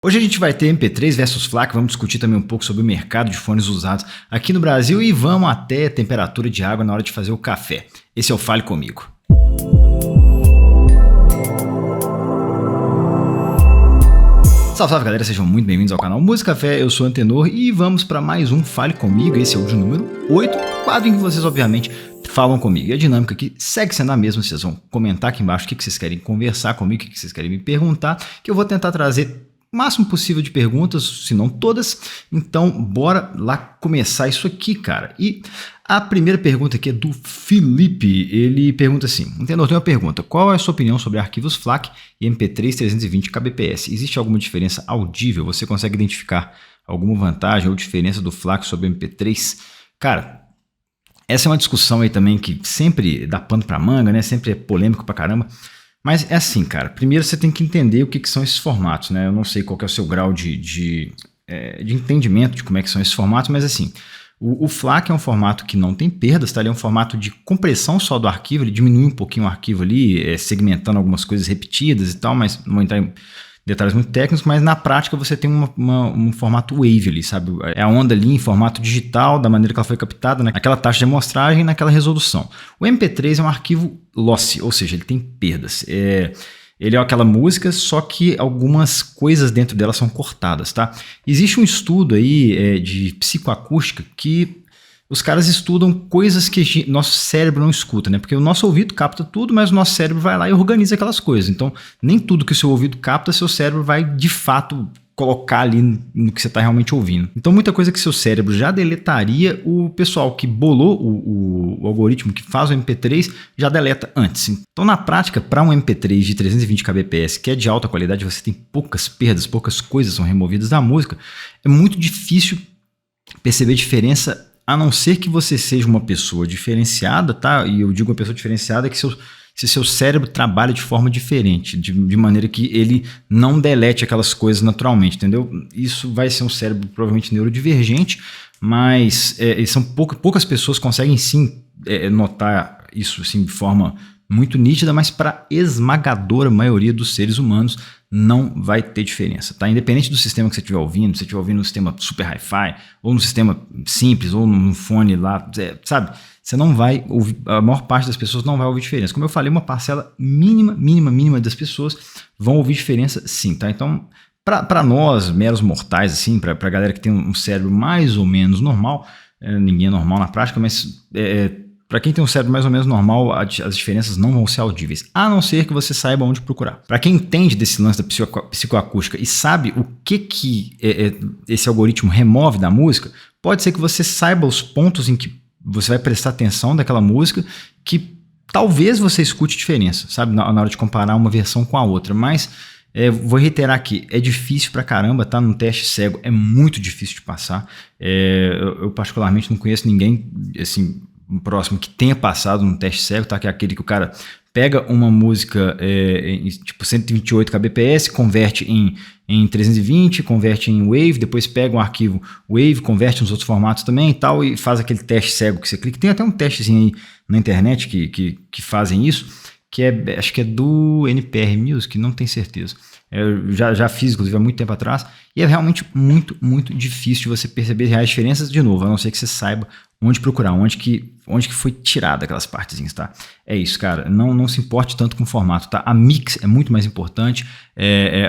Hoje a gente vai ter MP3 versus FLAC, vamos discutir também um pouco sobre o mercado de fones usados aqui no Brasil e vamos até a temperatura de água na hora de fazer o café. Esse é o Fale Comigo. Salve, salve galera, sejam muito bem-vindos ao canal Música Café, eu sou o Antenor e vamos para mais um Fale Comigo, esse é o de número 8, quadro em que vocês obviamente falam comigo. E a dinâmica aqui segue sendo a mesma, vocês vão comentar aqui embaixo o que vocês querem conversar comigo, o que vocês querem me perguntar, que eu vou tentar trazer o máximo possível de perguntas, se não todas. Então, bora lá começar isso aqui, cara. E a primeira pergunta aqui é do Felipe. Ele pergunta assim: Antenor, tem uma pergunta. Qual é a sua opinião sobre arquivos FLAC e MP3 320 kbps? Existe alguma diferença audível? Você consegue identificar alguma vantagem ou diferença do FLAC sobre o MP3? Cara, essa é uma discussão aí também que sempre dá pano pra manga, né? Sempre é polêmico pra caramba. Mas é assim, cara, primeiro você tem que entender o que são esses formatos, né? Eu não sei qual que é o seu grau de entendimento de como é que são esses formatos, mas assim, o FLAC é um formato que não tem perdas, tá? Ele é um formato de compressão só do arquivo, ele diminui um pouquinho o arquivo ali, segmentando algumas coisas repetidas e tal, mas não vou entrar em detalhes muito técnicos, mas na prática você tem um formato wave ali, sabe? É a onda ali em formato digital, da maneira que ela foi captada, naquela taxa de amostragem, naquela resolução. O MP3 é um arquivo lossy, ou seja, ele tem perdas. Ele é aquela música, só que algumas coisas dentro dela são cortadas, tá? Existe um estudo aí de psicoacústica que os caras estudam coisas que nosso cérebro não escuta, né? Porque o nosso ouvido capta tudo, mas o nosso cérebro vai lá e organiza aquelas coisas. Então, nem tudo que o seu ouvido capta, seu cérebro vai, de fato, colocar ali no que você está realmente ouvindo. Então, muita coisa que seu cérebro já deletaria, o pessoal que bolou o algoritmo que faz o MP3 já deleta antes. Então, na prática, para um MP3 de 320 kbps, que é de alta qualidade, você tem poucas perdas, poucas coisas são removidas da música, é muito difícil perceber diferença, a não ser que você seja uma pessoa diferenciada, tá? E eu digo uma pessoa diferenciada que se seu cérebro trabalha de forma diferente, de maneira que ele não delete aquelas coisas naturalmente, entendeu? Isso vai ser um cérebro provavelmente neurodivergente, mas são poucas pessoas conseguem sim notar isso assim, de forma muito nítida, mas para a esmagadora maioria dos seres humanos não vai ter diferença, tá? Independente do sistema que você estiver ouvindo, se você estiver ouvindo no sistema super hi-fi, ou no sistema simples, ou no fone lá, sabe? Você não vai ouvir, a maior parte das pessoas não vai ouvir diferença. Como eu falei, uma parcela mínima das pessoas vão ouvir diferença sim, tá? Então, para nós, meros mortais, assim, para a galera que tem um cérebro mais ou menos normal, ninguém é normal na prática, mas para quem tem um cérebro mais ou menos normal, as diferenças não vão ser audíveis, a não ser que você saiba onde procurar. Para quem entende desse lance da psicoacústica e sabe o que esse algoritmo remove da música, pode ser que você saiba os pontos em que você vai prestar atenção daquela música que talvez você escute diferença, sabe? Na hora de comparar uma versão com a outra, mas vou reiterar aqui, é difícil pra caramba, tá? Num teste cego é muito difícil de passar. Eu particularmente não conheço ninguém, assim, próximo que tenha passado num teste cego, tá? Que é aquele que o cara pega uma música tipo 128 kbps, converte em 320, converte em Wave, depois pega um arquivo Wave, converte nos outros formatos também e tal, e faz aquele teste cego que você clica. Tem até um testezinho aí na internet que fazem isso, que acho que é do NPR Music, não tenho certeza. Eu já fiz, inclusive, há muito tempo atrás, e é realmente muito difícil de você perceber reais diferenças, de novo, a não ser que você saiba onde procurar, onde que foi tirada aquelas partezinhas, tá? É isso, cara, não se importe tanto com o formato, tá? A mix é muito mais importante,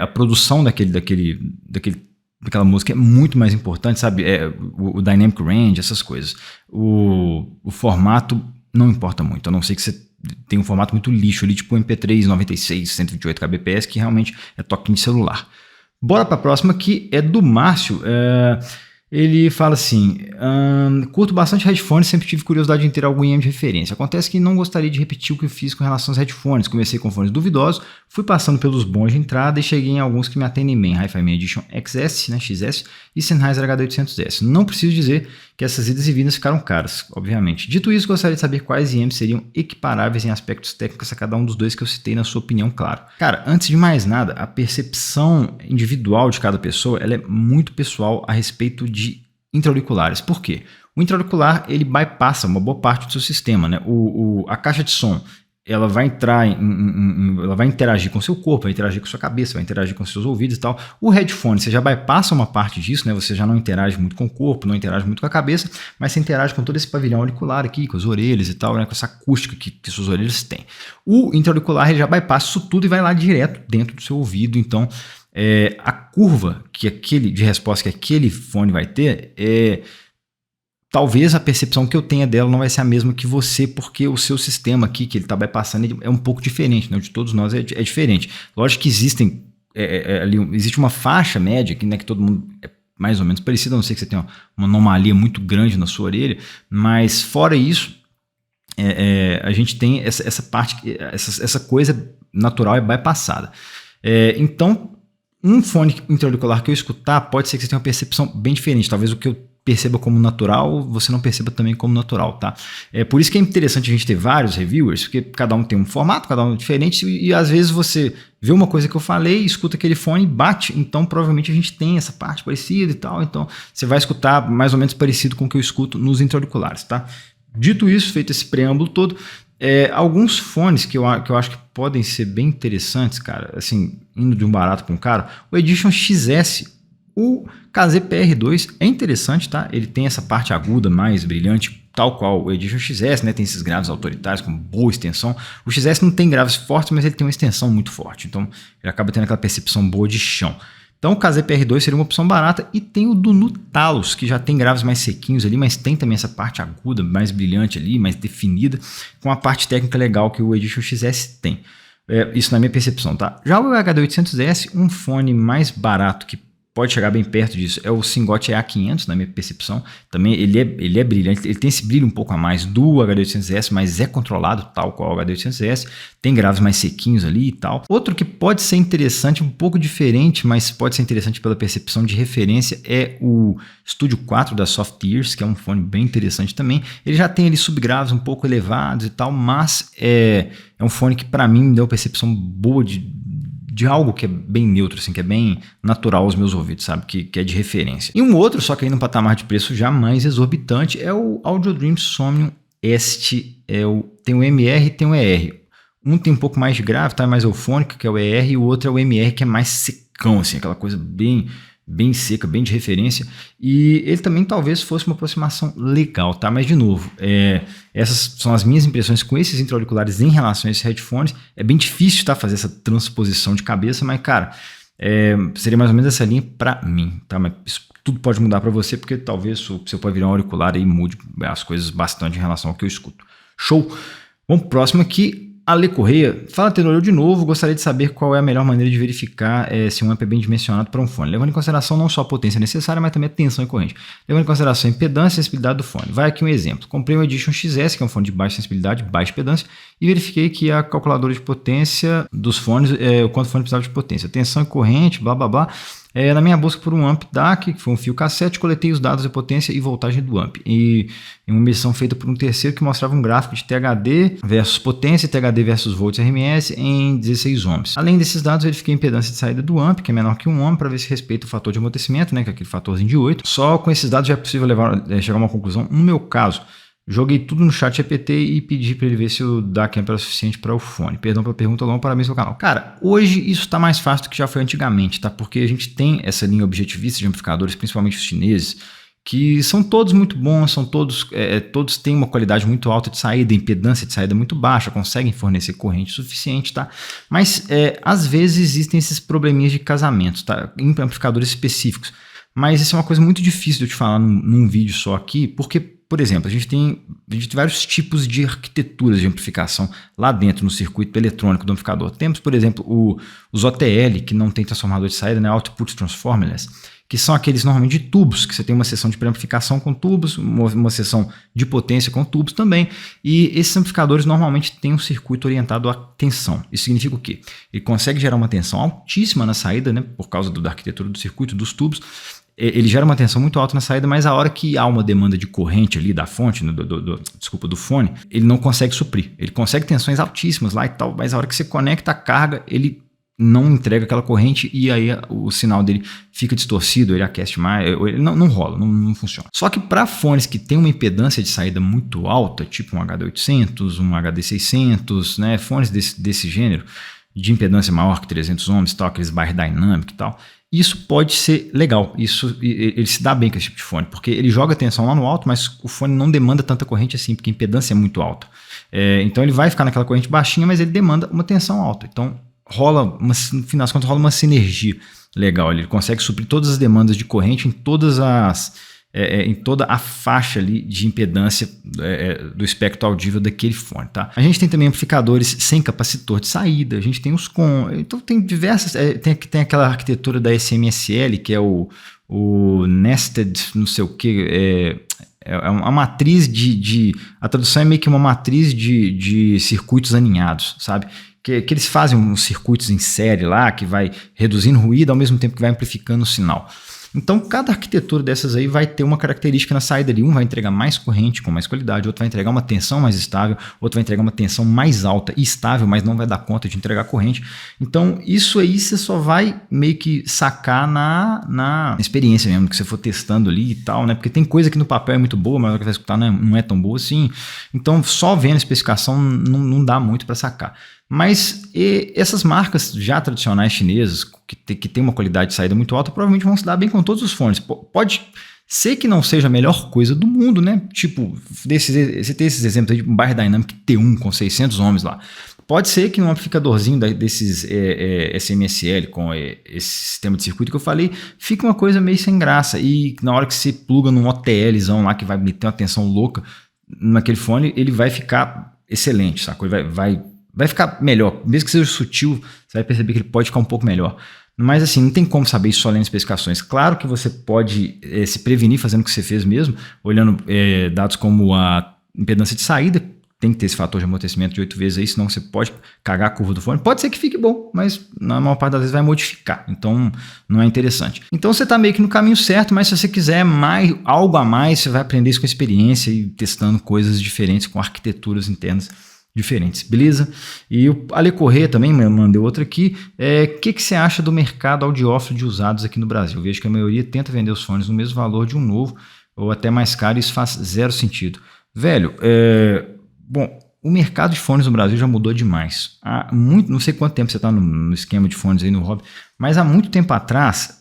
a produção daquela música é muito mais importante, sabe? O dynamic range, essas coisas. O formato não importa muito, a não ser que você tem um formato muito lixo ali, tipo MP3, 96, 128 kbps, que realmente é toquinho de celular. Bora para a próxima, que é do Márcio. Ele fala assim: curto bastante headphones, sempre tive curiosidade em ter algum IEM de referência. Acontece que não gostaria de repetir o que eu fiz com relação aos headphones. Comecei com fones duvidosos, fui passando pelos bons de entrada e cheguei em alguns que me atendem bem. Hi-Fi Man Edition XS, né, XS e Sennheiser HD800S. Não preciso dizer que essas idas e vindas ficaram caras, obviamente. Dito isso, gostaria de saber quais IEMs seriam equiparáveis em aspectos técnicos a cada um dos dois que eu citei, na sua opinião, claro. Cara, antes de mais nada, a percepção individual de cada pessoa, ela é muito pessoal a respeito de intra-auriculares. Por quê? O intra-auricular, ele bypassa uma boa parte do seu sistema, né? A caixa de som ela vai entrar ela vai interagir com o seu corpo, vai interagir com a sua cabeça, vai interagir com os seus ouvidos e tal. O headphone, você já bypassa uma parte disso, né? Você já não interage muito com o corpo, não interage muito com a cabeça, mas você interage com todo esse pavilhão auricular aqui, com as orelhas e tal, né? Com essa acústica que suas orelhas têm. O intra-auricular, ele já bypassa isso tudo e vai lá direto dentro do seu ouvido. Então, a curva de resposta que aquele fone vai ter talvez a percepção que eu tenha dela não vai ser a mesma que você, porque o seu sistema aqui, que ele está bypassando, é um pouco diferente, né? O de todos nós é diferente. Lógico que existe uma faixa média, que, né, que todo mundo é mais ou menos parecido, a não ser que você tenha uma anomalia muito grande na sua orelha, mas fora isso, a gente tem essa parte, essa coisa natural é bypassada. Então, um fone intra-auricular que eu escutar, pode ser que você tenha uma percepção bem diferente, talvez o que eu perceba como natural, você não perceba também como natural, tá? Por isso que é interessante a gente ter vários reviewers, porque cada um tem um formato, cada um é diferente, e às vezes você vê uma coisa que eu falei, escuta aquele fone e bate, então provavelmente a gente tem essa parte parecida e tal, então você vai escutar mais ou menos parecido com o que eu escuto nos intra-auriculares, tá? Dito isso, feito esse preâmbulo todo, alguns fones que eu acho que podem ser bem interessantes, cara, assim, indo de um barato para um caro, o Edition XS, o KZ-PR2 é interessante, tá? Ele tem essa parte aguda mais brilhante, tal qual o Edition XS, né? Tem esses graves autoritários com boa extensão. O XS não tem graves fortes, mas ele tem uma extensão muito forte, então ele acaba tendo aquela percepção boa de chão. Então o KZ-PR2 seria uma opção barata, e tem o do Nutalos, que já tem graves mais sequinhos ali, mas tem também essa parte aguda, mais brilhante ali, mais definida, com a parte técnica legal que o Edition XS tem. Isso na minha percepção, tá? Já o HD800S, um fone mais barato que pode chegar bem perto disso, é o Syngot EA500, na minha percepção. Também ele é brilhante, ele tem esse brilho um pouco a mais do HD800S, mas é controlado tal qual o HD800S, tem graves mais sequinhos ali e tal. Outro que pode ser interessante, um pouco diferente, mas pode ser interessante pela percepção de referência, é o Studio 4 da Softears, que é um fone bem interessante também. Ele já tem ali subgraves um pouco elevados e tal, mas é um fone que para mim me deu uma percepção boa de algo que é bem neutro, assim, que é bem natural aos meus ouvidos, sabe? Que é de referência. E um outro, só que aí num patamar de preço já mais exorbitante, é o Audiodream Somnium Est. Tem o MR e tem o ER. Um tem um pouco mais de grave, tá? Mais eufônico, que é o ER, e o outro é o MR, que é mais secão, assim, aquela coisa bem seca, bem de referência, e ele também talvez fosse uma aproximação legal, tá? Mas de novo, essas são as minhas impressões com esses intra-auriculares em relação a esses headphones. É bem difícil, tá, fazer essa transposição de cabeça, mas cara, seria mais ou menos essa linha para mim, tá? Mas isso tudo pode mudar para você, porque talvez o seu pode virar um auricular e mude as coisas bastante em relação ao que eu escuto. Show! Vamos pro próximo aqui. Ale Correia, fala Tenor, eu de novo gostaria de saber qual é a melhor maneira de verificar se um amp é bem dimensionado para um fone, levando em consideração não só a potência necessária, mas também a tensão e corrente, levando em consideração a impedância e a sensibilidade do fone. Vai aqui um exemplo, comprei um Edition XS, que é um fone de baixa sensibilidade, baixa impedância, e verifiquei que a calculadora de potência dos fones, o quanto o fone precisava de potência, tensão e corrente, blá blá blá. Na minha busca por um amp DAC, que foi um fio cassete, coletei os dados de potência e voltagem do amp. E em uma medição feita por um terceiro que mostrava um gráfico de THD versus potência, THD versus volts RMS em 16 ohms. Além desses dados, verifiquei a impedância de saída do amp, que é menor que 1 ohm, para ver se respeita o fator de amortecimento, né, que é aquele fatorzinho de 8. Só com esses dados já é possível chegar a uma conclusão. No meu caso, joguei tudo no chat GPT e pedi para ele ver se o DAC era suficiente para o fone. Perdão pela pergunta longa, parabéns pelo canal. Cara, hoje isso está mais fácil do que já foi antigamente, tá? Porque a gente tem essa linha objetivista de amplificadores, principalmente os chineses, que são todos muito bons, todos têm uma qualidade muito alta de saída, impedância de saída muito baixa, conseguem fornecer corrente suficiente, tá? Mas às vezes existem esses probleminhas de casamento, tá? Em amplificadores específicos. Mas isso é uma coisa muito difícil de eu te falar num vídeo só aqui, porque, por exemplo, a gente tem vários tipos de arquiteturas de amplificação lá dentro no circuito eletrônico do amplificador. Temos, por exemplo, os OTL, que não tem transformador de saída, né? Output Transformerless, que são aqueles normalmente de tubos, que você tem uma seção de preamplificação com tubos, uma seção de potência com tubos também, e esses amplificadores normalmente têm um circuito orientado à tensão. Isso significa o quê? Ele consegue gerar uma tensão altíssima na saída, né? Por causa da arquitetura do circuito, dos tubos. Ele gera uma tensão muito alta na saída, mas a hora que há uma demanda de corrente ali da fonte, do fone, ele não consegue suprir. Ele consegue tensões altíssimas lá e tal, mas a hora que você conecta a carga, ele não entrega aquela corrente e aí o sinal dele fica distorcido, ele aquece mais, ele não rola, não funciona. Só que para fones que tem uma impedância de saída muito alta, tipo um HD800, um HD600, né, fones desse gênero, de impedância maior que 300 ohms, tal, aqueles Bayer Dynamic e tal, isso pode ser legal, ele se dá bem com esse tipo de fone, porque ele joga tensão lá no alto, mas o fone não demanda tanta corrente assim, porque a impedância é muito alta. Então ele vai ficar naquela corrente baixinha, mas ele demanda uma tensão alta. Então no fim das contas, rola uma sinergia legal. Ele consegue suprir todas as demandas de corrente em toda a faixa ali de impedância do espectro audível daquele fone, tá? A gente tem também amplificadores sem capacitor de saída, a gente tem os então tem diversas, tem aquela arquitetura da SMSL, que é o Nested, não sei o que, é uma matriz a tradução é meio que uma matriz de circuitos aninhados, sabe? Que eles fazem uns circuitos em série lá, que vai reduzindo o ruído ao mesmo tempo que vai amplificando o sinal. Então, cada arquitetura dessas aí vai ter uma característica na saída ali. Um vai entregar mais corrente com mais qualidade, outro vai entregar uma tensão mais estável, outro vai entregar uma tensão mais alta e estável, mas não vai dar conta de entregar corrente. Então, isso aí você só vai meio que sacar na experiência mesmo, que você for testando ali e tal, né? Porque tem coisa que no papel é muito boa, mas na hora que você vai escutar não é tão boa assim. Então, só vendo a especificação não dá muito para sacar. Mas essas marcas já tradicionais chinesas, que tem uma qualidade de saída muito alta, provavelmente vão se dar bem com todos os fones. Pode ser que não seja a melhor coisa do mundo, né? Tipo, você tem esses exemplos aí de um Bayer Dynamic T1 com 600 ohms lá. Pode ser que um amplificadorzinho desses SMSL com esse sistema de circuito que eu falei, fique uma coisa meio sem graça. E na hora que você pluga num OTLzão lá, que vai meter uma tensão louca naquele fone, ele vai ficar excelente, sacou? Ele vai ficar melhor, mesmo que seja sutil, você vai perceber que ele pode ficar um pouco melhor. Mas assim, não tem como saber isso só lendo especificações. Claro que você pode se prevenir fazendo o que você fez mesmo, olhando dados como a impedância de saída, tem que ter esse fator de amortecimento de 8 vezes aí, senão você pode cagar a curva do fone. Pode ser que fique bom, mas na maior parte das vezes vai modificar, então não é interessante. Então você está meio que no caminho certo, mas se você quiser algo a mais, você vai aprender isso com experiência e testando coisas diferentes com arquiteturas internas diferentes, beleza? E o Ale Corrêa também mandei outra aqui. Que você acha do mercado audiófilo de usados aqui no Brasil? Eu vejo que a maioria tenta vender os fones no mesmo valor de um novo ou até mais caro, e isso faz zero sentido. Velho, bom, o mercado de fones no Brasil já mudou demais. Não sei quanto tempo você está no esquema de fones aí no hobby, mas há muito tempo atrás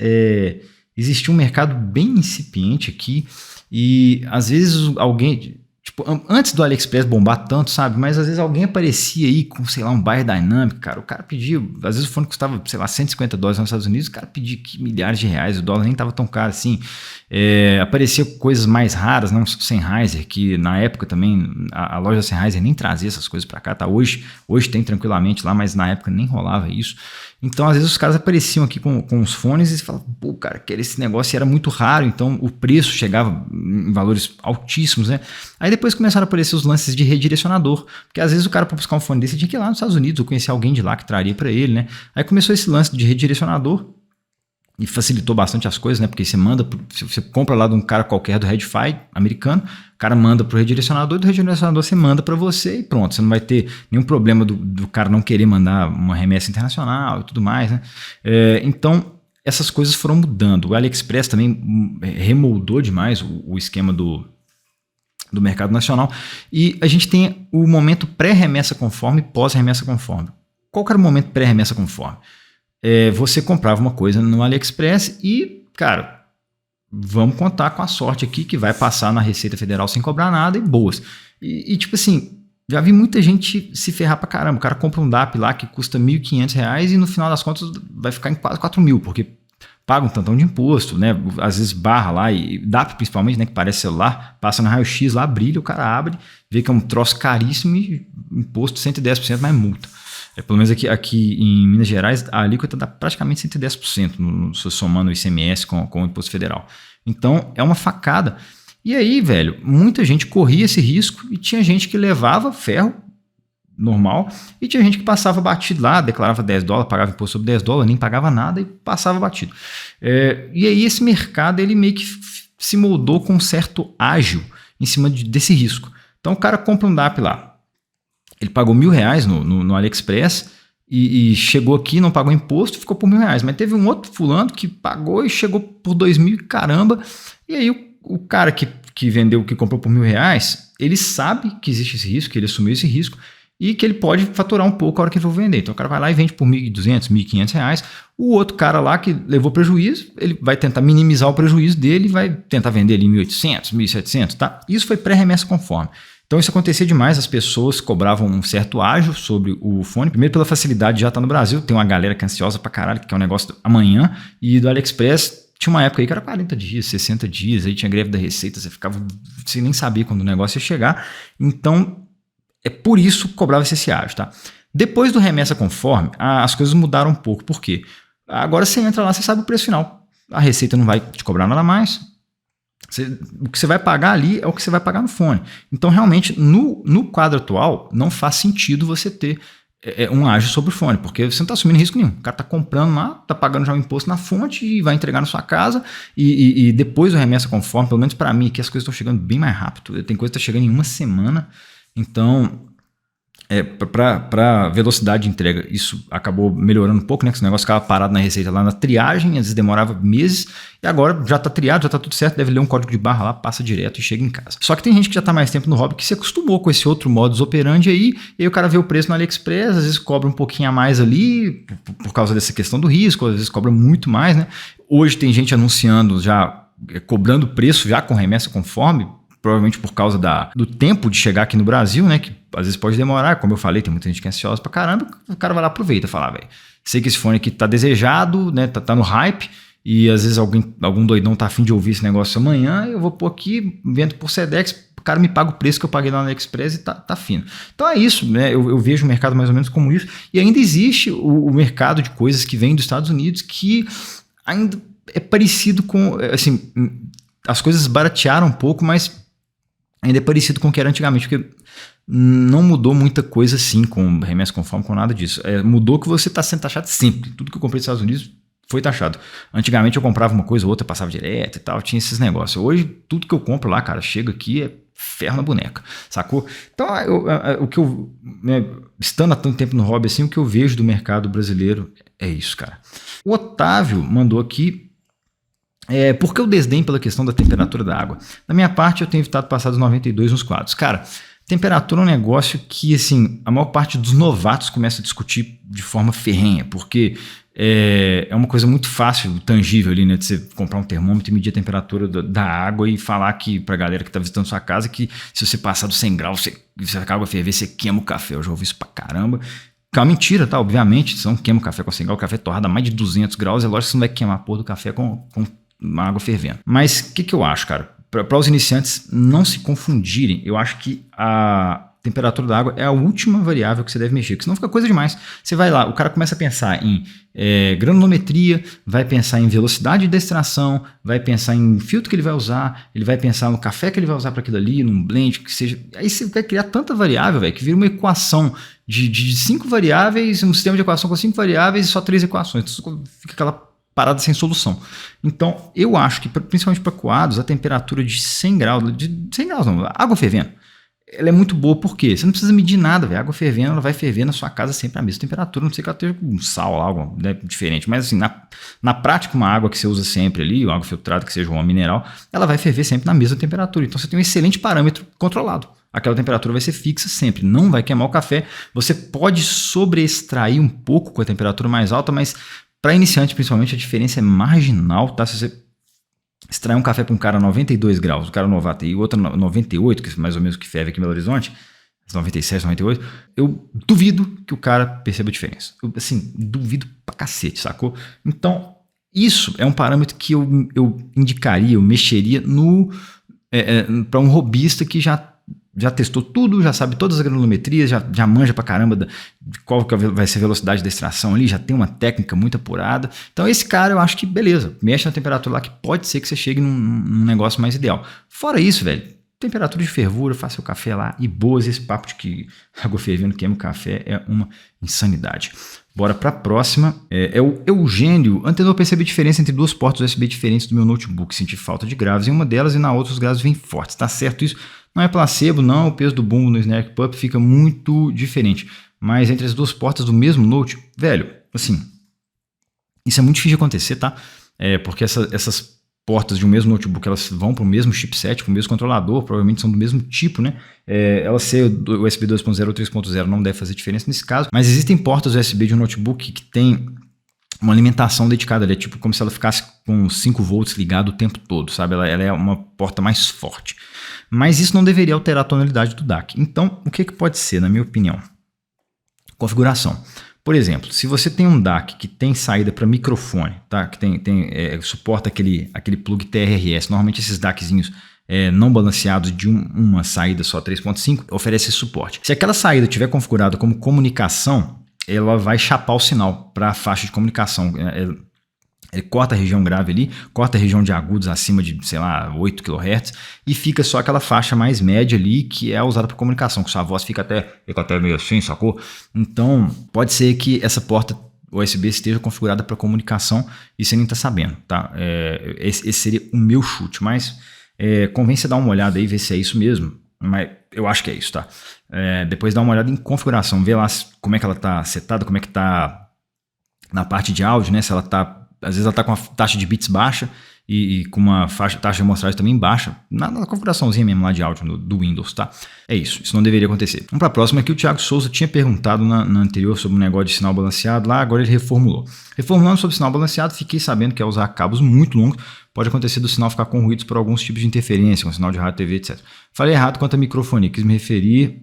existia um mercado bem incipiente aqui e às vezes alguém... Tipo, antes do AliExpress bombar tanto, sabe? Mas às vezes alguém aparecia aí com, sei lá, um Bayer Dynamic, cara. O cara pedia, às vezes o fone custava, sei lá, $150 nos Estados Unidos, o cara pedia milhares de reais, o dólar nem tava tão caro assim. Aparecia coisas mais raras, não Sennheiser, que na época também a loja Sennheiser nem trazia essas coisas para cá, tá? Hoje tem tranquilamente lá, mas na época nem rolava isso. Então, às vezes, os caras apareciam aqui com os fones e falavam, pô, cara, quero esse negócio, e era muito raro, então o preço chegava em valores altíssimos, né? Aí depois começaram a aparecer os lances de redirecionador, porque às vezes o cara, para buscar um fone desse, tinha que ir lá nos Estados Unidos, ou conhecer alguém de lá que traria para ele, né? Aí começou esse lance de redirecionador, e facilitou bastante as coisas, né? Porque você compra lá de um cara qualquer do Redify americano, o cara manda pro redirecionador, e do redirecionador você manda para você e pronto. Você não vai ter nenhum problema do cara não querer mandar uma remessa internacional e tudo mais, né? Então, essas coisas foram mudando. O AliExpress também remoldou demais o esquema do mercado nacional. E a gente tem o momento pré-remessa conforme e pós-remessa conforme. Qual que era o momento pré-remessa conforme? Você comprava uma coisa no AliExpress e, cara, vamos contar com a sorte aqui que vai passar na Receita Federal sem cobrar nada e boas. E tipo assim, já vi muita gente se ferrar pra caramba. O cara compra um DAP lá que custa R$1.500 e no final das contas vai ficar em quase R$4.000, porque paga um tantão de imposto, né? Às vezes barra lá, e DAP principalmente, né? Que parece celular, passa no raio-x lá, brilha, o cara abre, vê que é um troço caríssimo e imposto 110% mais multa. Pelo menos aqui em Minas Gerais, a alíquota dá praticamente 110%, somando o ICMS com o Imposto Federal. Então, é uma facada. E aí, velho, muita gente corria esse risco e tinha gente que levava ferro normal e tinha gente que passava batido lá, declarava $10, pagava imposto sobre $10, nem pagava nada e passava batido. E aí esse mercado, ele meio que se moldou com um certo ágil em cima desse risco. Então, o cara compra um DAP lá. Ele pagou R$1.000 no AliExpress e chegou aqui, não pagou imposto, ficou por R$1.000. Mas teve um outro fulano que pagou e chegou por 2.000 e caramba. E aí o cara que vendeu, que comprou por R$1.000, ele sabe que existe esse risco, que ele assumiu esse risco e que ele pode faturar um pouco a hora que ele for vender. Então o cara vai lá e vende por R$1.200, R$1.500. O outro cara lá que levou prejuízo, ele vai tentar minimizar o prejuízo dele e vai tentar vender ali R$1.800, R$1.700, tá? Isso foi pré-remessa conforme. Então isso acontecia demais, as pessoas cobravam um certo ágio sobre o fone, primeiro pela facilidade de já estar no Brasil, tem uma galera que é ansiosa pra caralho, que é um negócio amanhã, e do AliExpress tinha uma época aí que era 40 dias, 60 dias, aí tinha greve da Receita, você nem sabia quando o negócio ia chegar, então é por isso que cobrava-se esse ágio, tá? Depois do remessa conforme, as coisas mudaram um pouco, por quê? Agora você entra lá, você sabe o preço final, a Receita não vai te cobrar nada mais, o que você vai pagar ali é o que você vai pagar no fone. Então, realmente, no quadro atual, não faz sentido você ter um ágio sobre o fone, porque você não está assumindo risco nenhum. O cara está comprando lá, está pagando já o imposto na fonte e vai entregar na sua casa e depois o remessa conforme, pelo menos para mim, que as coisas estão chegando bem mais rápido. Tem coisa que está chegando em uma semana, então... para velocidade de entrega, isso acabou melhorando um pouco, né? Que esse negócio ficava parado na Receita lá na triagem, às vezes demorava meses, e agora já está triado, já está tudo certo, deve ler um código de barra lá, passa direto e chega em casa. Só que tem gente que já está mais tempo no hobby que se acostumou com esse outro modus operandi aí, e aí o cara vê o preço no AliExpress, às vezes cobra um pouquinho a mais ali, por causa dessa questão do risco, às vezes cobra muito mais, né? Hoje tem gente anunciando já, cobrando preço já com remessa conforme, provavelmente por causa do tempo de chegar aqui no Brasil, né? Que às vezes pode demorar, como eu falei, tem muita gente que é ansiosa pra caramba, o cara vai lá, aproveita e fala, velho, sei que esse fone aqui tá desejado, né? Tá no hype, e às vezes algum doidão tá afim de ouvir esse negócio amanhã, eu vou pôr aqui, vendo por Sedex, o cara me paga o preço que eu paguei lá no AliExpress e tá fino. Então é isso, né? Eu vejo o mercado mais ou menos como isso, e ainda existe o mercado de coisas que vem dos Estados Unidos que ainda é parecido com, assim, as coisas baratearam um pouco, mas ainda é parecido com o que era antigamente, porque não mudou muita coisa assim, com remessa conforme, com nada disso. Mudou que você está sendo taxado sempre. Tudo que eu comprei nos Estados Unidos foi taxado. Antigamente eu comprava uma coisa ou outra, passava direto e tal, tinha esses negócios. Hoje, tudo que eu compro lá, cara, chega aqui é ferro na boneca, sacou? Então, o que eu, né, estando há tanto tempo no hobby assim, o que eu vejo do mercado brasileiro é isso, cara. O Otávio mandou aqui, por que o desdém pela questão da temperatura da água? Da minha parte, eu tenho evitado passar dos 92 nos quadros. Cara, temperatura é um negócio que, assim, a maior parte dos novatos começa a discutir de forma ferrenha, porque é uma coisa muito fácil, tangível ali, né? De você comprar um termômetro e medir a temperatura da água e falar que pra galera que tá visitando sua casa que se você passar dos 100 graus, se a água ferver, você queima o café. Eu já ouvi isso pra caramba. Que é uma mentira, tá? Obviamente, você não queima o café com 100 graus, o café é torrado a mais de 200 graus, é lógico que você não vai queimar a porra do café com uma água fervendo. Mas o que eu acho, cara? Para os iniciantes não se confundirem, eu acho que a temperatura da água é a última variável que você deve mexer, porque senão fica coisa demais. Você vai lá, o cara começa a pensar em granulometria, vai pensar em velocidade de extração, vai pensar em filtro que ele vai usar, ele vai pensar no café que ele vai usar para aquilo ali, num blend, que seja. Aí você vai criar tanta variável, velho, que vira uma equação de 5 variáveis, um sistema de equação com 5 variáveis e só 3 equações. Então fica aquela parada sem solução. Então, eu acho que, principalmente para coados, a temperatura de 100 graus, não, água fervendo, ela é muito boa, porque você não precisa medir nada, véio. A água fervendo, ela vai ferver na sua casa sempre a mesma temperatura, não sei que ela esteja com sal lá, algo, né, diferente, mas assim, na prática, uma água que você usa sempre ali, uma água filtrada que seja uma mineral, ela vai ferver sempre na mesma temperatura, então você tem um excelente parâmetro controlado. Aquela temperatura vai ser fixa sempre, não vai queimar o café, você pode sobreextrair um pouco com a temperatura mais alta, mas para iniciante, principalmente, a diferença é marginal, tá? Se você extrair um café para um cara a 92 graus, o cara novato, e o outro 98, que é mais ou menos o que ferve aqui em Belo Horizonte, 97, 98, eu duvido que o cara perceba a diferença. Eu, assim, duvido pra cacete, sacou? Então, isso é um parâmetro que eu indicaria, eu mexeria para um robista que já testou tudo, já sabe todas as granulometrias, já manja pra caramba de qual que vai ser a velocidade da extração ali, já tem uma técnica muito apurada. Então esse cara eu acho que beleza, mexe na temperatura lá que pode ser que você chegue num negócio mais ideal. Fora isso, velho, temperatura de fervura, faça seu café lá e boas. Esse papo de que água fervendo queima o café é uma insanidade. Bora para a próxima. É o Eugênio. Antenor, percebi diferença entre duas portas USB diferentes do meu notebook. Senti falta de graves em uma delas e na outra os graves vêm fortes. Tá certo isso? Não é placebo, não. O peso do bumbo no Snark Pup fica muito diferente. mas entre as duas portas do mesmo Note, velho, assim, isso é muito difícil de acontecer, tá? Porque essas portas de um mesmo notebook, elas vão para o mesmo chipset, para o mesmo controlador, provavelmente são do mesmo tipo, né? Ela ser USB 2.0 ou 3.0 não deve fazer diferença nesse caso, mas existem portas USB de um notebook que tem uma alimentação dedicada ali, é tipo como se ela ficasse com 5 volts ligado o tempo todo, sabe? Ela é uma porta mais forte. Mas isso não deveria alterar a tonalidade do DAC. Então, o que pode ser, na minha opinião? Configuração. Por exemplo, se você tem um DAC que tem saída para microfone, tá? Que suporta aquele plug TRRS, normalmente esses DACzinhos não balanceados de uma saída só 3.5 oferece esse suporte. Se aquela saída estiver configurada como comunicação, ela vai chapar o sinal para a faixa de comunicação. Ele corta a região grave ali, corta a região de agudos acima de, sei lá, 8 kHz e fica só aquela faixa mais média ali que é usada para comunicação, que sua voz fica até meio assim, sacou? Então, pode ser que essa porta USB esteja configurada para comunicação e você nem está sabendo, tá? Esse seria o meu chute, mas convém você dar uma olhada aí e ver se é isso mesmo, mas eu acho que é isso, tá? Depois dá uma olhada em configuração, vê lá como é que ela está setada, como é que está na parte de áudio, né? Se ela está às vezes ela está com a taxa de bits baixa e com uma taxa de amostragem também baixa, na configuraçãozinha mesmo lá de áudio do Windows, tá? É isso não deveria acontecer. Vamos para a próxima, que o Thiago Souza tinha perguntado na anterior sobre o negócio de sinal balanceado, lá agora ele reformulou. Reformulando sobre sinal balanceado, fiquei sabendo que ao usar cabos muito longos, pode acontecer do sinal ficar com ruídos por alguns tipos de interferência, com sinal de rádio, TV, etc. Falei errado quanto a microfonia, quis me referir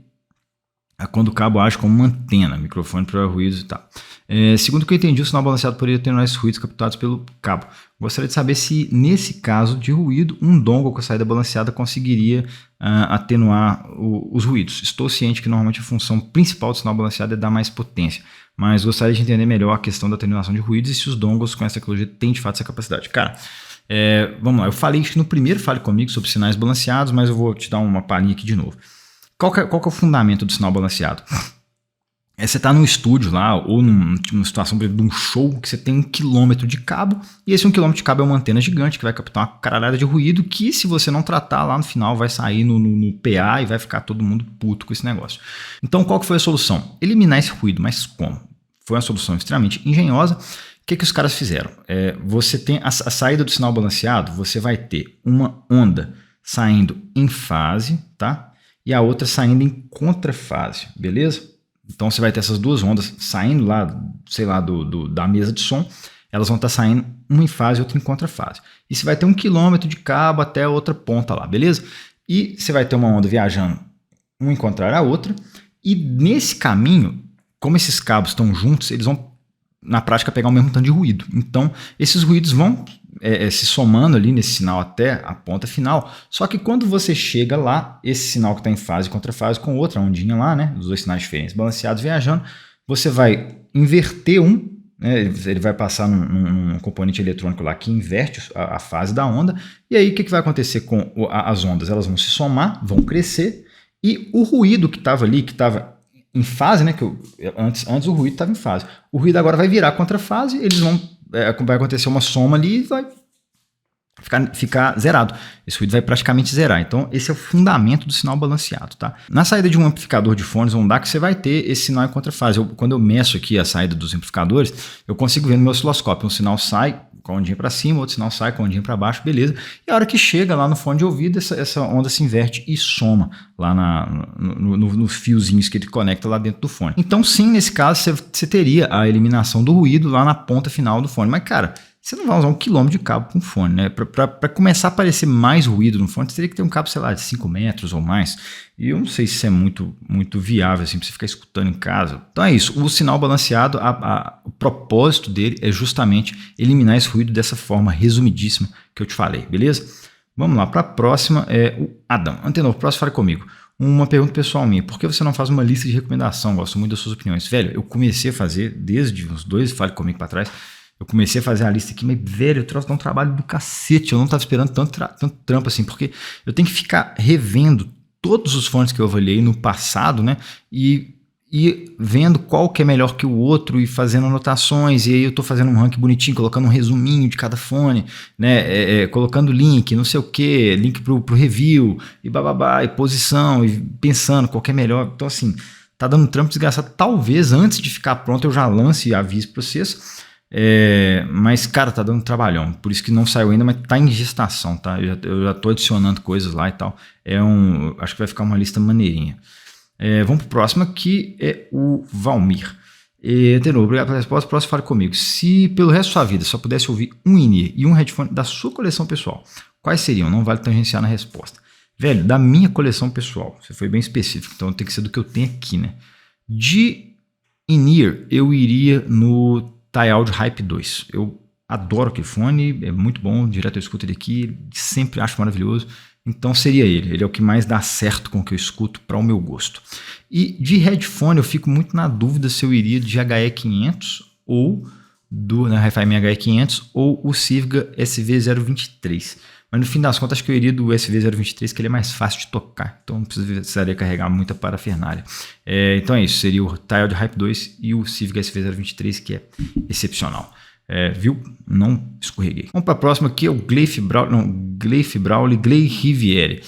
a quando o cabo age como uma antena, microfone para ruídos e tal. Segundo o que eu entendi, o sinal balanceado poderia atenuar esses ruídos captados pelo cabo. Gostaria de saber se, nesse caso de ruído, um dongle com a saída balanceada conseguiria atenuar os ruídos. Estou ciente que normalmente a função principal do sinal balanceado é dar mais potência, mas gostaria de entender melhor a questão da atenuação de ruídos e se os dongles com essa tecnologia têm de fato essa capacidade. Cara, vamos lá, eu falei que no primeiro Fale Comigo sobre sinais balanceados, mas eu vou te dar uma palhinha aqui de novo. Qual que é o fundamento do sinal balanceado? Você está num estúdio lá, ou numa situação, por exemplo, de um show, que você tem 1 km de cabo, e esse 1 km de cabo é uma antena gigante que vai captar uma caralhada de ruído, que se você não tratar lá no final vai sair no PA e vai ficar todo mundo puto com esse negócio. Então qual que foi a solução? Eliminar esse ruído, mas como? Foi uma solução extremamente engenhosa. O que os caras fizeram? Você tem a saída do sinal balanceado, você vai ter uma onda saindo em fase, tá? E a outra saindo em contrafase, beleza? Então você vai ter essas duas ondas saindo lá, sei lá, da mesa de som, elas vão estar saindo uma em fase e outra em contrafase. E você vai ter 1 km de cabo até a outra ponta lá, beleza? E você vai ter uma onda viajando, uma encontrar a outra, e nesse caminho, como esses cabos estão juntos, eles vão, na prática, pegar o mesmo tanto de ruído. Então, esses ruídos vão se somando ali nesse sinal até a ponta final. Só que quando você chega lá, esse sinal que está em fase e contrafase com outra ondinha lá, né, os dois sinais diferentes balanceados viajando, você vai inverter né, ele vai passar num componente eletrônico lá que inverte a fase da onda. E aí o que vai acontecer com as ondas? Elas vão se somar, vão crescer, e o ruído que estava ali, que estava em fase, né, antes o ruído estava em fase, o ruído agora vai virar contrafase, eles vai acontecer uma soma ali e vai ficar zerado. Esse ruído vai praticamente zerar. Então esse é o fundamento do sinal balanceado, tá? Na saída de um amplificador de fones ou um DAC, você vai ter esse sinal em contrafase. Quando eu meço aqui a saída dos amplificadores, eu consigo ver no meu osciloscópio, um sinal sai com a ondinha para cima, outro sinal sai com a ondinha para baixo, beleza. E a hora que chega lá no fone de ouvido, essa onda se inverte e soma lá nos fiozinhos que ele conecta lá dentro do fone. Então sim, nesse caso, você teria a eliminação do ruído lá na ponta final do fone. Mas cara, você não vai usar 1 km de cabo com fone, né? Para começar a aparecer mais ruído no fone, você teria que ter um cabo, sei lá, de 5 metros ou mais. E eu não sei se isso é muito viável assim, para você ficar escutando em casa. Então é isso, o sinal balanceado, o propósito dele é justamente eliminar esse ruído dessa forma resumidíssima que eu te falei, beleza? Vamos lá, para a próxima o Adão. Antenor, próximo Fale Comigo. Uma pergunta pessoal minha, por que você não faz uma lista de recomendação? Gosto muito das suas opiniões. Velho, eu comecei a fazer, desde uns 2 Fale Comigo para trás, eu comecei a fazer a lista aqui, mas, velho, eu trouxe um trabalho do cacete. Eu não estava esperando tanto trampo assim, porque eu tenho que ficar revendo todos os fones que eu avaliei no passado, né? E vendo qual que é melhor que o outro e fazendo anotações. E aí eu estou fazendo um ranking bonitinho, colocando um resuminho de cada fone, né? Colocando link, não sei o que, link pro review, e bababá, e posição, e pensando qual que é melhor. Então, assim, tá dando um trampo desgraçado. Talvez antes de ficar pronto eu já lance e avise para vocês. Mas, cara, tá dando um trabalhão. Por isso que não saiu ainda, mas tá em gestação, tá? Eu já tô adicionando coisas lá e tal. Acho que vai ficar uma lista maneirinha. Vamos pro próximo, que é o Valmir. De novo, obrigado pela resposta. Próximo, fale comigo. Se pelo resto da sua vida só pudesse ouvir um in-ear e um headphone da sua coleção pessoal, quais seriam? Não vale tangenciar na resposta. Velho, da minha coleção pessoal, você foi bem específico, então tem que ser do que eu tenho aqui, né? De in-ear, eu iria no TIE Audio Hype 2. Eu adoro aquele fone, é muito bom, direto eu escuto ele aqui, sempre acho maravilhoso. Então seria ele. Ele é o que mais dá certo com o que eu escuto para o meu gosto. E de headphone eu fico muito na dúvida se eu iria de HE500 ou do Hi-Fi HE500 ou o Sivga SV023. Mas no fim das contas acho que eu iria do SV023, que ele é mais fácil de tocar. Então não precisaria carregar muita parafernália. Então é isso. Seria o TIE Audio Hype 2 e o Sivga SV023, que é excepcional. Viu? Não escorreguei. Vamos para a próxima aqui, é o Gleif Riviere.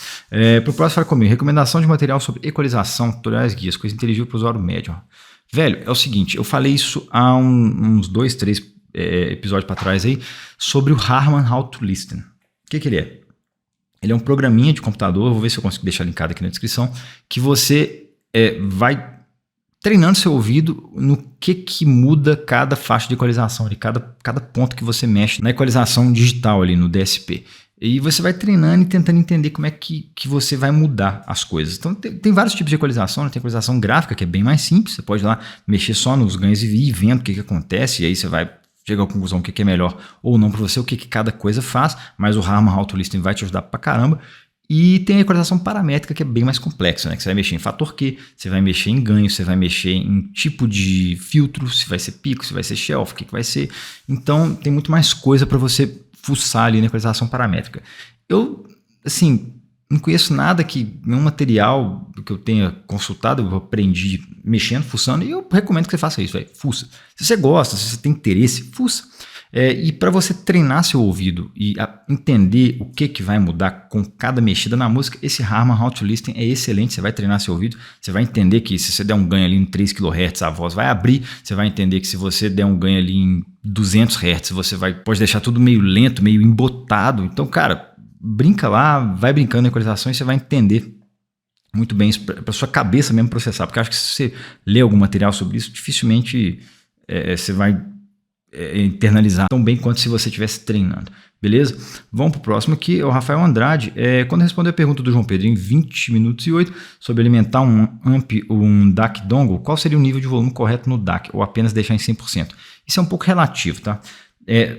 Para o próximo, fala comigo. Recomendação de material sobre equalização, tutoriais, guias, coisa inteligível para o usuário médio. Velho, é o seguinte, eu falei isso há uns 2, 3 episódios para trás aí, sobre o Harman How to Listen. O que ele é? Ele é um programinha de computador, vou ver se eu consigo deixar linkado aqui na descrição, que você vai treinando seu ouvido no que muda cada faixa de equalização, ali, cada ponto que você mexe na equalização digital ali no DSP. E você vai treinando e tentando entender como é que você vai mudar as coisas. Então tem vários tipos de equalização, né? Tem equalização gráfica, que é bem mais simples, você pode ir lá mexer só nos ganhos e ir vendo o que acontece, e aí você vai chegar à conclusão o que é melhor ou não para você, o que cada coisa faz, mas o Harman How to Listen vai te ajudar pra caramba. E tem a equalização paramétrica, que é bem mais complexa, né? Que você vai mexer em fator Q, você vai mexer em ganho, você vai mexer em tipo de filtro, se vai ser pico, se vai ser shelf, o que vai ser. Então tem muito mais coisa para você fuçar ali na equalização paramétrica. Eu, assim, não conheço nada nenhum material que eu tenha consultado, eu aprendi mexendo, fuçando, e eu recomendo que você faça isso, fuça. Se você gosta, se você tem interesse, fuça. E para você treinar seu ouvido e entender o que vai mudar com cada mexida na música, esse Harman How to Listen é excelente. Você vai treinar seu ouvido, você vai entender que se você der um ganho ali em 3 kHz, a voz vai abrir. Você vai entender que se você der um ganho ali em 200 Hz, você pode deixar tudo meio lento, meio embotado. Então, cara, brinca lá, vai brincando na equalização e você vai entender muito bem isso para sua cabeça mesmo processar. Porque eu acho que se você ler algum material sobre isso, dificilmente você vai internalizar tão bem quanto se você estivesse treinando, beleza? Vamos para o próximo aqui, é o Rafael Andrade. Quando respondeu a pergunta do João Pedro em 20 minutos e 8 sobre alimentar um amp ou um DAC dongle, qual seria o nível de volume correto no DAC ou apenas deixar em 100%? Isso é um pouco relativo, tá?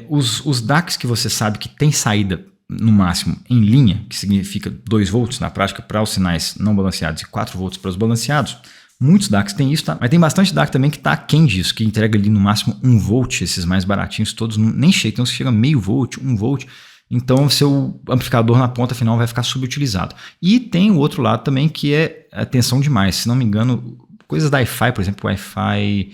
Os DACs que você sabe que tem saída no máximo em linha, que significa 2 volts na prática para os sinais não balanceados e 4 volts para os balanceados. Muitos DACs têm isso, tá? Mas tem bastante DAC também que está aquém disso, que entrega ali no máximo 1 volt, esses mais baratinhos todos, nem chega, então você chega a meio volt, 1 volt, então o seu amplificador na ponta final vai ficar subutilizado. E tem o outro lado também que é a tensão demais, se não me engano, coisas da Wi-Fi, por exemplo, o Wi-Fi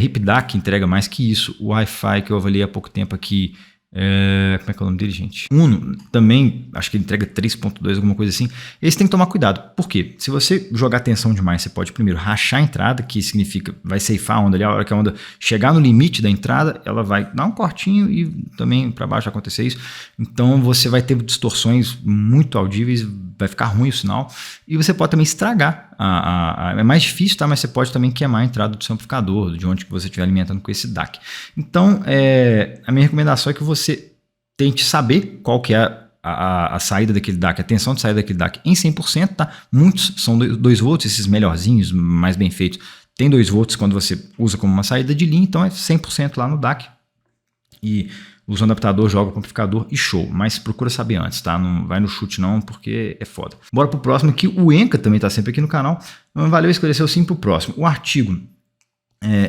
HipDAC entrega mais que isso, o Wi-Fi que eu avaliei há pouco tempo aqui, como é que é o nome dele, gente? Uno também, acho que ele entrega 3.2, alguma coisa assim. Esse tem que tomar cuidado. Por quê? Se você jogar tensão demais, você pode primeiro rachar a entrada, que significa vai ceifar a onda ali. A hora que a onda chegar no limite da entrada, ela vai dar um cortinho e também para baixo vai acontecer isso. Então você vai ter distorções muito audíveis, vai ficar ruim o sinal. E você pode também estragar. É mais difícil, tá? Mas você pode também queimar a entrada do seu amplificador, de onde que você estiver alimentando com esse DAC. Então, a minha recomendação é que você tente saber qual que é a saída daquele DAC, a tensão de saída daquele DAC em 100%, tá? Muitos são 2 volts, esses melhorzinhos, mais bem feitos, tem 2 volts quando você usa como uma saída de linha, então é 100% lá no DAC. E usa um adaptador, joga para o amplificador e show. Mas procura saber antes, tá? Não vai no chute não, porque é foda. Bora pro próximo aqui. O Enca também tá sempre aqui no canal. Valeu, esclareceu sim pro próximo. O artigo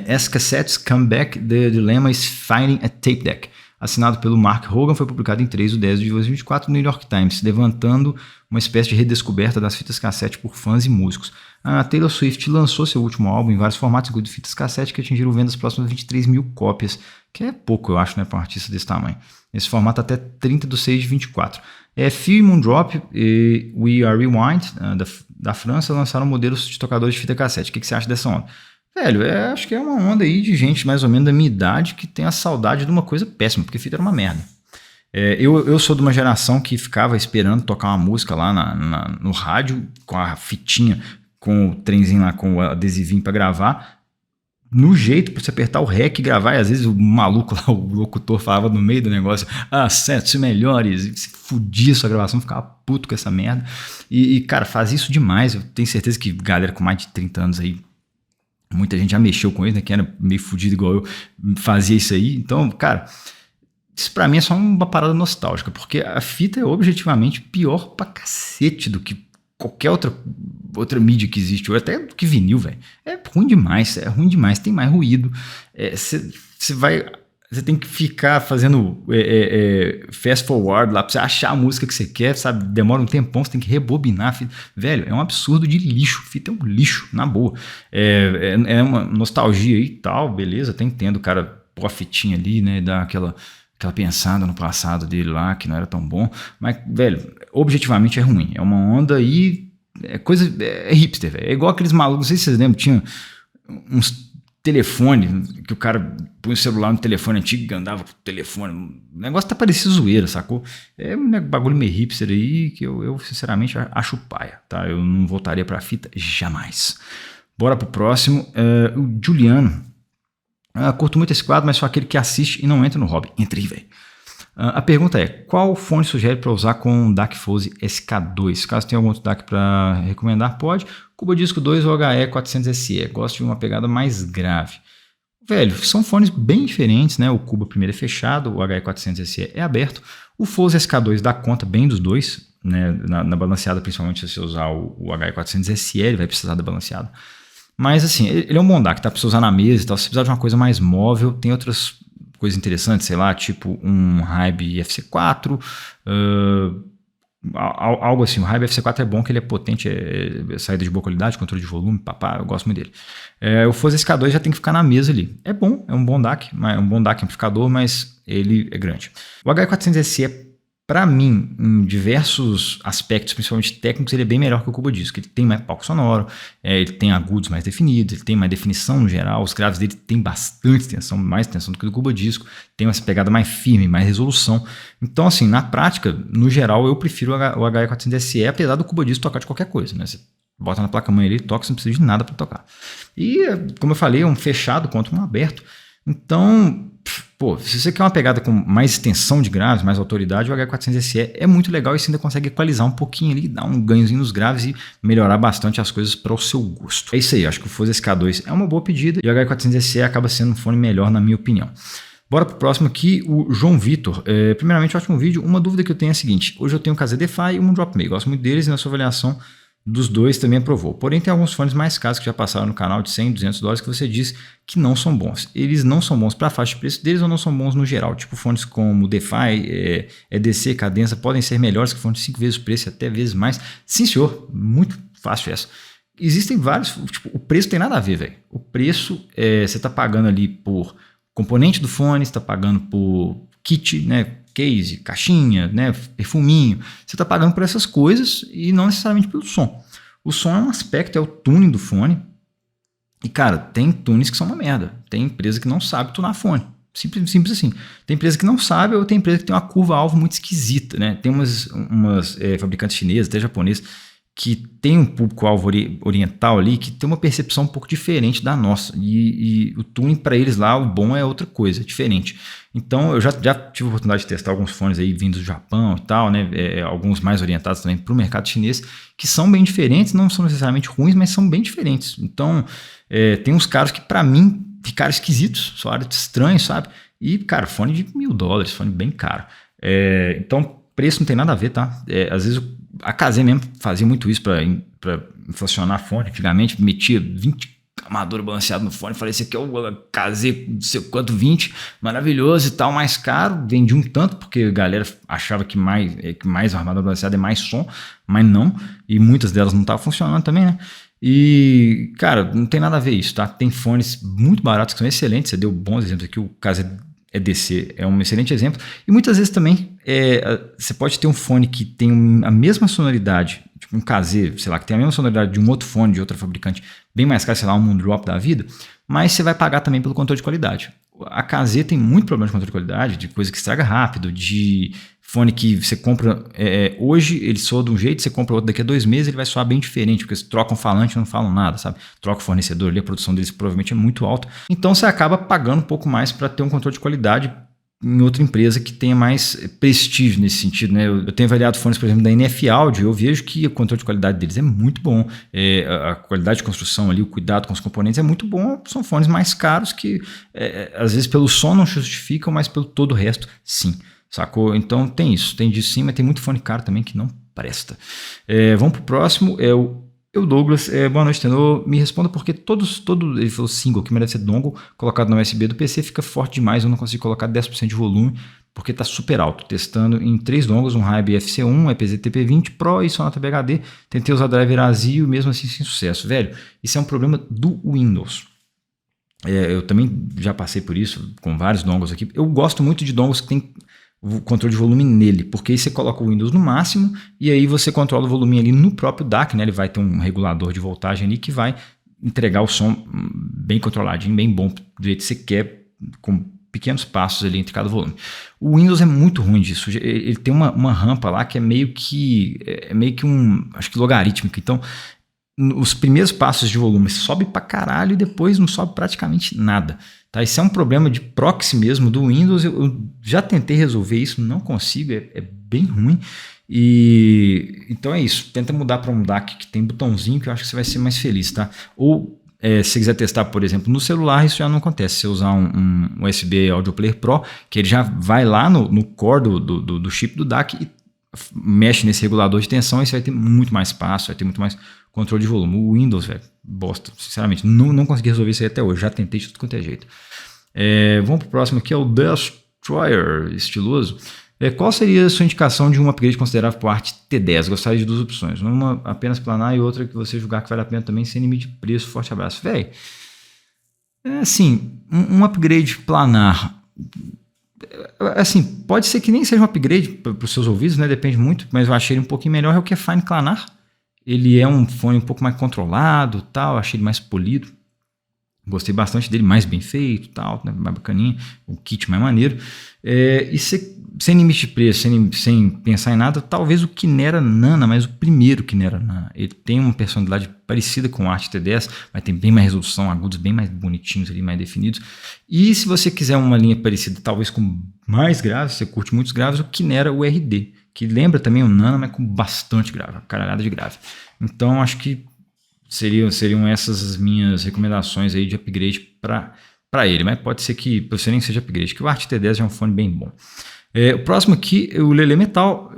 As Cassettes Come Back, The Dilemma is Finding a Tape Deck, assinado pelo Mark Hogan, foi publicado em 3/10 de 2024 no New York Times, levantando uma espécie de redescoberta das fitas cassete por fãs e músicos. A Taylor Swift lançou seu último álbum em vários formatos, incluindo fitas cassete, que atingiram vendas próximas de 23 mil cópias, que é pouco, eu acho, né, para um artista desse tamanho. Esse formato até 30/6/24. Few Moon Drop e We Are Rewind, da França lançaram modelos de tocadores de fita cassete. O que você acha dessa onda? Velho, acho que é uma onda aí de gente mais ou menos da minha idade que tem a saudade de uma coisa péssima, porque fita era uma merda. Eu sou de uma geração que ficava esperando tocar uma música lá no rádio, com a fitinha, com o trenzinho lá, com o adesivinho pra gravar, no jeito pra você apertar o REC e gravar, e às vezes o maluco lá, o locutor falava no meio do negócio, 7 melhores, e você fudia sua gravação, ficava puto com essa merda, e cara, fazia isso demais. Eu tenho certeza que galera com mais de 30 anos aí, muita gente já mexeu com isso, né, que era meio fudido igual eu, fazia isso aí. Então, cara, isso pra mim é só uma parada nostálgica, porque a fita é objetivamente pior pra cacete do que qualquer outra mídia que existe, ou até do que vinil, velho. É ruim demais, tem mais ruído. Você tem que ficar fazendo fast forward lá pra você achar a música que você quer, sabe? Demora um tempão, você tem que rebobinar a fita. Velho, é um absurdo de lixo. Fita é um lixo, na boa. É uma nostalgia aí e tal, beleza, até entendo o cara pôr a fitinha ali, né, dar aquela pensada no passado dele lá, que não era tão bom, mas, velho, objetivamente é ruim, é uma onda aí, é hipster, velho, é igual aqueles malucos, não sei se vocês lembram, tinha uns telefones, que o cara põe o celular no telefone antigo e andava com o telefone, o negócio tá parecendo zoeira, sacou? É um bagulho meio hipster aí, que eu sinceramente acho paia, tá? Eu não voltaria pra fita jamais. Bora pro próximo, o Juliano. Curto muito esse quadro, mas sou aquele que assiste e não entra no hobby. Entrei, velho. A pergunta é, qual fone sugere para usar com o DAC Fose SK2? Caso tenha algum outro DAC para recomendar, pode. Cuba Disco 2 ou HE400SE. Gosto de uma pegada mais grave. Velho, são fones bem diferentes, né? O Cuba primeiro é fechado, o HE400SE é aberto. O Fose SK2 dá conta bem dos dois, né? Na balanceada, principalmente se você usar o HE400SE, ele vai precisar da balanceada. Mas assim, ele é um bom DAC, tá? Pra você usar na mesa e tal. Se você precisar de uma coisa mais móvel, tem outras coisas interessantes, sei lá, tipo um Hybe FC4, algo assim. O Hybe FC4 é bom, que ele é potente, é saída de boa qualidade, controle de volume, papá, eu gosto muito dele. O Fose SK2 já tem que ficar na mesa ali. É bom, é um bom DAC, é um bom DAC amplificador, mas ele é grande. O HE400SE, para mim, em diversos aspectos, principalmente técnicos, ele é bem melhor que o Cuba Disco. Ele tem mais palco sonoro, ele tem agudos mais definidos, ele tem mais definição no geral, os graves dele tem bastante tensão, mais tensão do que o do Cuba Disco, tem essa pegada mais firme, mais resolução. Então, assim, na prática, no geral, eu prefiro o HE400SE, apesar do Cuba Disco tocar de qualquer coisa, né? Você bota na placa-mãe ali, toca, você não precisa de nada para tocar. E, como eu falei, é um fechado contra um aberto. Então, pô, se você quer uma pegada com mais extensão de graves, mais autoridade, o HE400SE é muito legal e você ainda consegue equalizar um pouquinho ali, dar um ganhozinho nos graves e melhorar bastante as coisas para o seu gosto. É isso aí, acho que o Fose SK2 é uma boa pedida e o HE400SE acaba sendo um fone melhor na minha opinião. Bora pro próximo aqui, o João Vitor. Primeiramente, ótimo vídeo. Uma dúvida que eu tenho é a seguinte: hoje eu tenho um KZDFi e um Dropmate. Gosto muito deles e na sua avaliação dos dois também aprovou. Porém, tem alguns fones mais caros que já passaram no canal de 100, 200 dólares que você diz que não são bons. Eles não são bons para a faixa de preço deles ou não são bons no geral. Tipo fones como DeFi, EDC, Cadenza podem ser melhores que fones de 5 vezes o preço, até vezes mais. Sim, senhor. Muito fácil essa. Existem vários... Tipo, o preço tem nada a ver, velho. O preço, você está pagando ali por componente do fone, você está pagando por kit, né? Case, caixinha, né, perfuminho, você está pagando por essas coisas e não necessariamente pelo som. O som é um aspecto, é o tuning do fone. E, cara, tem tunes que são uma merda. Tem empresa que não sabe tunar fone. Simples assim. Tem empresa que não sabe ou tem empresa que tem uma curva-alvo muito esquisita, né? Tem umas fabricantes chinesas, até japonesas, que tem um público-alvo oriental ali que tem uma percepção um pouco diferente da nossa. E o tuning para eles lá, o bom é outra coisa, é diferente. Então eu já tive a oportunidade de testar alguns fones aí vindos do Japão e tal, né? Alguns mais orientados também para o mercado chinês, que são bem diferentes, não são necessariamente ruins, mas são bem diferentes. Então tem uns caras que para mim ficaram esquisitos, só estranhos, sabe? E, cara, fone de $1.000, fone bem caro. Então preço não tem nada a ver, tá? Às vezes a KZ mesmo fazia muito isso para inflacionar fone. Antigamente metia 20 armadura balanceado no fone, falei, esse aqui é o KZ não sei quanto, 20, maravilhoso e tal, mais caro, vendi um tanto, porque a galera achava que mais armadura balanceada é mais som, mas não, e muitas delas não estavam funcionando também, né? E, cara, não tem nada a ver isso, tá? Tem fones muito baratos que são excelentes, você deu bons exemplos aqui, o KZ EDC é um excelente exemplo, e muitas vezes também você pode ter um fone que tem a mesma sonoridade, tipo um KZ, sei lá, que tem a mesma sonoridade de um outro fone de outra fabricante, bem mais caro, sei lá, um Moondrop da vida, mas você vai pagar também pelo controle de qualidade. A KZ tem muito problema de controle de qualidade, de coisa que estraga rápido, de fone que você compra hoje, ele soa de um jeito, você compra outro daqui a 2 meses, ele vai soar bem diferente, porque você troca um falante e não falam nada, sabe? Troca o fornecedor ali, a produção deles provavelmente é muito alta. Então você acaba pagando um pouco mais para ter um controle de qualidade em outra empresa que tenha mais prestígio nesse sentido, né? Eu tenho avaliado fones, por exemplo, da NF Audio, eu vejo que o controle de qualidade deles é muito bom, a qualidade de construção ali, o cuidado com os componentes é muito bom, são fones mais caros que às vezes pelo som não justificam, mas pelo todo o resto sim, sacou? Então tem isso, tem disso sim, mas tem muito fone caro também que não presta. Vamos pro próximo, o Douglas, boa noite, Tenor. Me responda porque ele falou single, que merece ser dongle, colocado no USB do PC fica forte demais, eu não consigo colocar 10% de volume, porque tá super alto. Testando em 3 dongles, um Hybe FC1, EPZ TP20 Pro e Sonata BHD, tentei usar driver ASIO, mesmo assim sem sucesso. Velho, isso é um problema do Windows. Eu também já passei por isso com vários dongles aqui. Eu gosto muito de dongles que tem o controle de volume nele, porque aí você coloca o Windows no máximo e aí você controla o volume ali no próprio DAC, né? Ele vai ter um regulador de voltagem ali que vai entregar o som bem controladinho, bem bom, do jeito que você quer, com pequenos passos ali entre cada volume. O Windows é muito ruim disso, ele tem uma rampa lá que é meio que acho que logarítmica, então os primeiros passos de volume sobe pra caralho e depois não sobe praticamente nada. Tá? Isso é um problema de proxy mesmo do Windows. Eu já tentei resolver isso, não consigo, é bem ruim. E então é isso. Tenta mudar para um DAC que tem botãozinho, que eu acho que você vai ser mais feliz, tá? Ou se quiser testar, por exemplo, no celular, isso já não acontece. Se você usar um USB Audio Player Pro, que ele já vai lá no core do chip do DAC e mexe nesse regulador de tensão, e você vai ter muito mais espaço, vai ter muito mais controle de volume. O Windows, velho, bosta, sinceramente, não consegui resolver isso aí até hoje, já tentei de tudo quanto é jeito. Vamos pro próximo aqui, é o Destroyer, estiloso. Qual seria a sua indicação de um upgrade considerável para o Art T10? Gostaria de 2 opções, uma apenas planar e outra que você julgar que vale a pena também, sem limite de preço. Forte abraço. Velho, assim, um upgrade planar, assim, pode ser que nem seja um upgrade para os seus ouvidos, né? Depende muito, mas eu achei ele um pouquinho melhor, é o que é Fine Planar. Ele é um fone um pouco mais controlado, tal, achei ele mais polido. Gostei bastante dele, mais bem feito, tal, né, mais bacaninha, o kit mais maneiro. E sem limite de preço, sem pensar em nada, talvez o Kinera Nana, mas o primeiro Kinera Nana. Ele tem uma personalidade parecida com o Art T10, vai ter bem mais resolução, agudos bem mais bonitinhos ali, mais definidos. E se você quiser uma linha parecida, talvez com mais graves, você curte muitos graves, o Kinera URD, que lembra também o Nana, mas com bastante grave, caralhada de grave. Então acho que seriam essas as minhas recomendações aí de upgrade para ele, mas pode ser que você nem seja upgrade, que o Art T10 é um fone bem bom. O próximo aqui é o Lele Metal.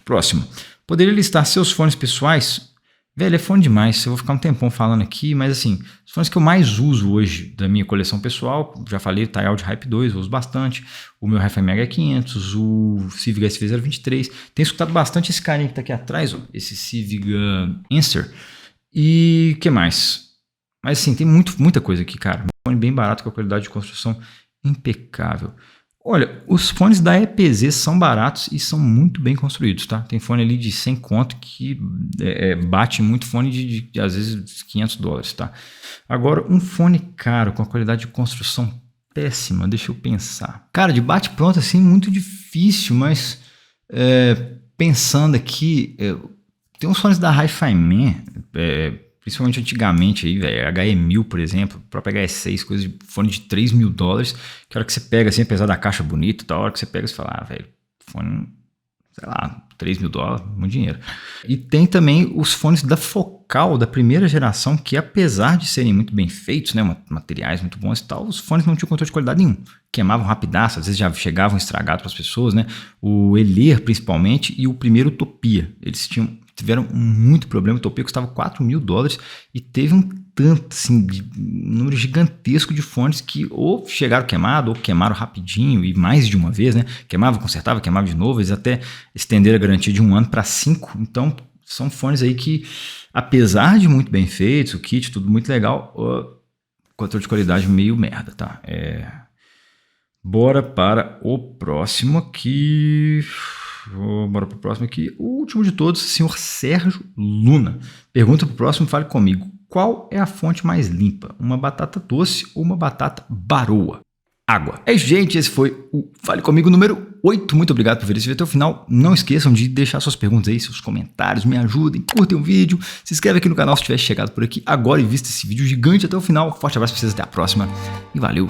Próximo. Poderia listar seus fones pessoais? Velho, é fone demais, eu vou ficar um tempão falando aqui, mas assim, os fones que eu mais uso hoje da minha coleção pessoal, já falei, o TiAudio Hype 2, eu uso bastante, o meu Hi-Fi Mega 500, o Civiga SV023, tenho escutado bastante esse carinha que tá aqui atrás, ó, esse Civiga Answer, e que mais? Mas assim, tem muita coisa aqui, cara, um fone bem barato, com a qualidade de construção impecável. Olha, os fones da EPZ são baratos e são muito bem construídos, tá? Tem fone ali de 100 conto que bate muito fone de às vezes $500, tá? Agora, um fone caro com a qualidade de construção péssima, deixa eu pensar. Cara, de bate pronto assim, muito difícil, mas pensando aqui, tem uns fones da Hi-Fi Man, principalmente antigamente, aí, HE1000, por exemplo, o próprio HE6, coisa de fone de $3.000, que a hora que você pega, assim, apesar da caixa bonita, a hora que você pega, você fala, velho, fone, sei lá, $3.000, muito dinheiro. E tem também os fones da Focal, da primeira geração, que apesar de serem muito bem feitos, né, materiais muito bons e tal, os fones não tinham controle de qualidade nenhum. Queimavam rapidaço, às vezes já chegavam estragados para as pessoas, né? O Eler, principalmente, e o primeiro Utopia, eles tiveram muito problema. O Utopia custava $4.000 e teve um tanto, assim, um número gigantesco de fones que ou chegaram queimado ou queimaram rapidinho e mais de uma vez, né? Queimava, consertava, queimava de novo, eles até estenderam a garantia de 1 ano para 5. Então, são fones aí que, apesar de muito bem feitos, o kit, tudo muito legal, controle de qualidade meio merda, tá? Bora para o próximo aqui. Bora para o próximo aqui. O último de todos, senhor Sérgio Luna. Pergunta para o próximo, fale comigo. Qual é a fonte mais limpa? Uma batata doce ou uma batata baroa? Água. É isso, gente. Esse foi o Fale Comigo número 8. Muito obrigado por ver esse vídeo até o final. Não esqueçam de deixar suas perguntas aí, seus comentários. Me ajudem, curtem o vídeo. Se inscreve aqui no canal se tiver chegado por aqui agora e visto esse vídeo gigante até o final. Forte abraço para vocês. Até a próxima. E valeu!